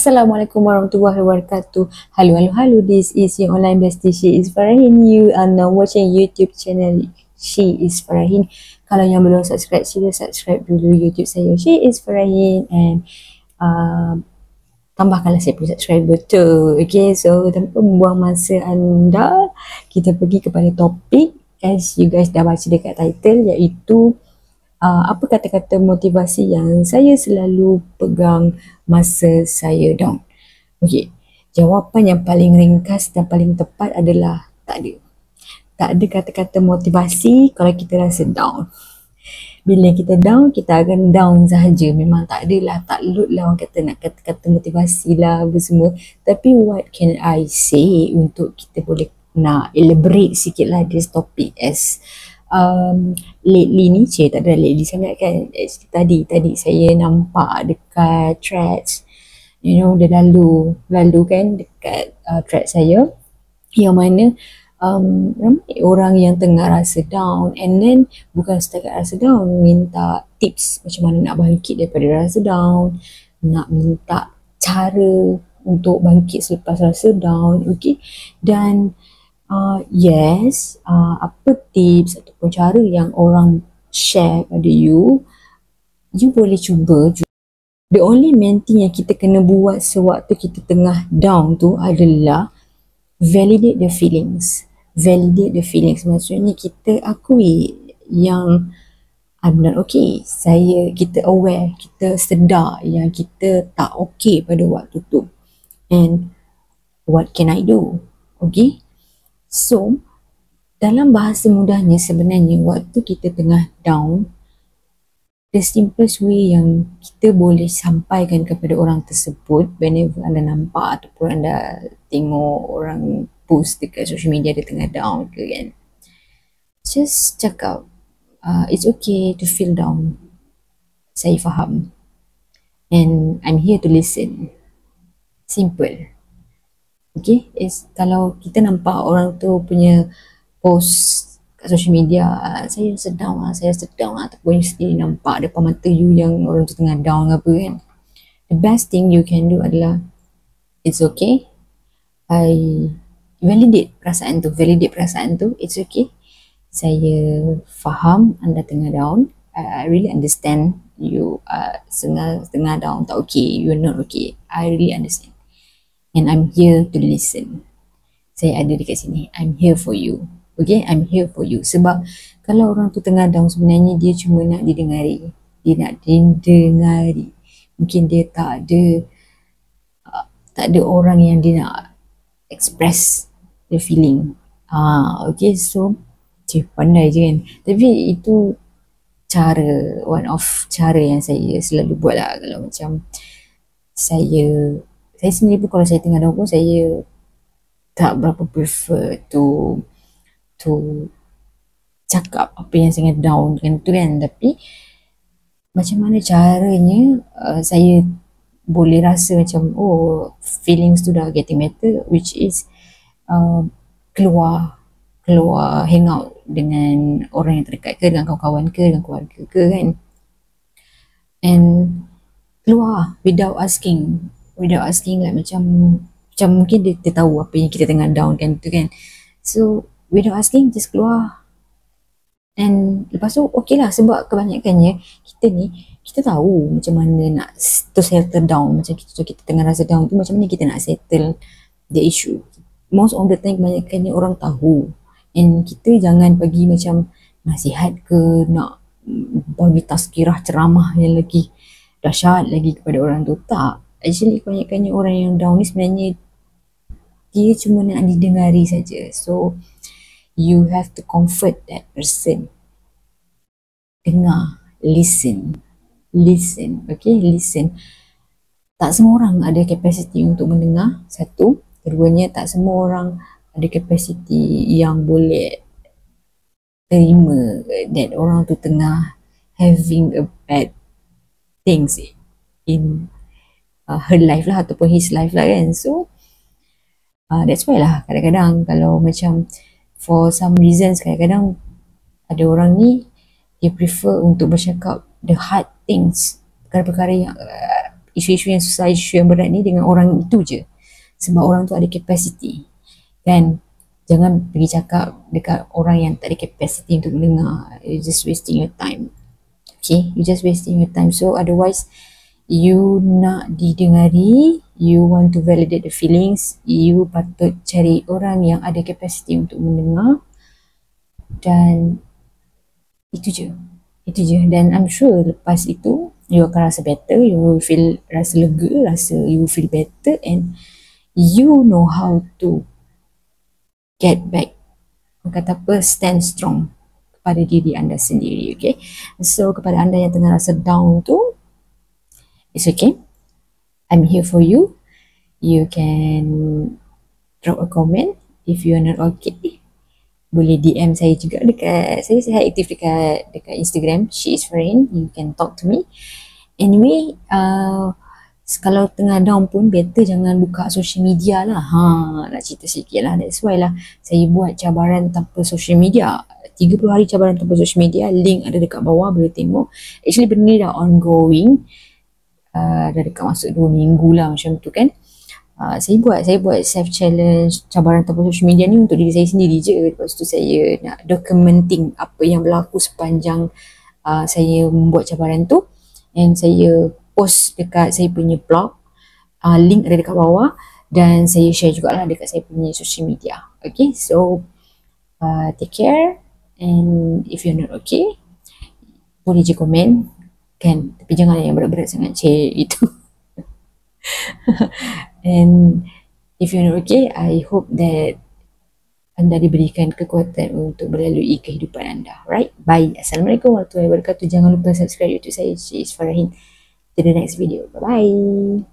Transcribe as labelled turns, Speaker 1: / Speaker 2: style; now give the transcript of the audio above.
Speaker 1: Assalamualaikum warahmatullahi wabarakatuh. Halo, this is your online bestie. She is Farahin. You are now watching YouTube channel She is Farahin. Kalau yang belum subscribe, sila subscribe dulu YouTube saya, She is Farahin, and tambahkanlah saya punya subscriber tu. Okay, so tanpa membuang masa anda, kita pergi kepada topik. As you guys dah baca dekat title, iaitu apa kata-kata motivasi yang saya selalu pegang masa saya down. Okey, jawapan yang paling ringkas dan paling tepat adalah tak ada. Tak ada kata-kata motivasi kalau kita rasa down. Bila kita down, kita akan down sahaja. Memang tak adalah, tak load lah orang kata nak kata-kata motivasi lah apa semua. Tapi what can I say untuk kita boleh nak elaborate sikit lah this topic as lately ni, tak ada lately sangat kan. Tadi saya nampak dekat threads, dia lalu kan dekat thread saya, yang mana ramai orang yang tengah rasa down, and then bukan setakat rasa down, minta tips macam mana nak bangkit daripada rasa down, nak minta cara untuk bangkit selepas rasa down. Okay, dan apa tips ataupun cara yang orang share pada you boleh cuba. The only main thing yang kita kena buat sewaktu kita tengah down tu adalah validate the feelings. Validate the feelings maksudnya kita akui yang I'm not okay. Kita aware, kita sedar yang kita tak okay pada waktu tu. And what can I do? Okay. So, dalam bahasa mudahnya sebenarnya waktu kita tengah down, the simplest way yang kita boleh sampaikan kepada orang tersebut, whenever anda nampak ataupun anda tengok orang post dekat social media dia tengah down ke kan, just cakap, it's okay to feel down. Saya faham. And I'm here to listen. Simple. Okay, kalau kita nampak orang tu punya post kat social media, saya sedang ataupun sendiri nampak depan mata you yang orang tu tengah down apa kan, the best thing you can do adalah it's okay. I validate perasaan tu, it's okay. Saya faham anda tengah down. I really understand you tengah down, tak okay, you're not okay. I really understand. And I'm here to listen. Saya ada dekat sini. I'm here for you. Okay, I'm here for you. Sebab kalau orang tu tengah down, sebenarnya dia cuma nak didengari. Mungkin dia tak ada orang yang dia nak express the feeling. Okay, so pandai je kan. Tapi itu one of cara yang saya selalu buat lah. Kalau macam saya sendiri pun, kalau saya tengah down pun, saya tak berapa prefer to cakap apa yang sangat down kan tu kan. Tapi macam mana caranya saya boleh rasa macam feelings tu dah getting better, which is keluar hang out dengan orang yang terdekat ke, dengan kawan-kawan ke, dengan keluarga ke kan, and keluar without asking like macam mungkin dia tahu apa yang kita tengah down kan tu kan. So without asking, just keluar. And lepas tu okay lah, sebab kebanyakannya kita tahu macam mana nak to settle down. Macam kita tengah rasa down tu, macam mana kita nak settle the issue. Most of the time kebanyakannya orang tahu, and kita jangan bagi macam nasihat ke, nak bagi tazkirah ceramah yang lagi dahsyat lagi kepada orang tu. Tak. Actually kebanyakannya orang yang down ni sebenarnya dia cuma nak didengari saja. So you have to comfort that person. Dengar, listen. Okay, listen. Tak semua orang ada kapasiti untuk mendengar, satu. Keduanya, tak semua orang ada kapasiti yang boleh terima that orang tu tengah having a bad things in her life lah ataupun his life lah kan. So that's why lah kadang-kadang kalau macam for some reasons, kadang-kadang ada orang ni dia prefer untuk bercakap the hard things, perkara-perkara yang isu-isu yang susah, isu yang berat ni dengan orang itu je, sebab orang tu ada capacity kan. Jangan pergi cakap dekat orang yang tak ada capacity untuk mendengar. You just wasting your time. Okay, you just wasting your time. So otherwise, you nak didengari, you want to validate the feelings, you patut cari orang yang ada capacity untuk mendengar. Dan itu je. Dan I'm sure lepas itu you akan rasa better, you will feel rasa lega, you will feel better, and you know how to get back, kata apa, stand strong kepada diri anda sendiri. Okay, so kepada anda yang tengah rasa down tu, it's okay, I'm here for you. You can drop a comment. If you are not okay, boleh DM saya juga dekat, saya aktif dekat Instagram, She Is Farhin. You can talk to me. Anyway, kalau tengah down pun better jangan buka social media lah. Nak cerita sikit lah. That's why lah saya buat cabaran tanpa social media. 30 hari cabaran tanpa social media. Link ada dekat bawah, boleh tengok. Actually benda ni dah ongoing. Dah dekat masuk 2 minggu lah macam tu kan. Saya buat self challenge cabaran tanpa social media ni untuk diri saya sendiri je. Lepas tu saya nak documenting apa yang berlaku sepanjang saya membuat cabaran tu, and saya post dekat saya punya blog, link ada dekat bawah, dan saya share jugalah dekat saya punya social media. Okay, so take care, and if you're not okay, boleh je komen kan, tapi jangan yang berat-berat sangat itu. And if you're not okay, I hope that anda diberikan kekuatan untuk melalui kehidupan anda. Right? Bye. Assalamualaikum warahmatullahi wabarakatuh. Jangan lupa subscribe YouTube saya, She Is Farhin. To the next video. Bye-bye.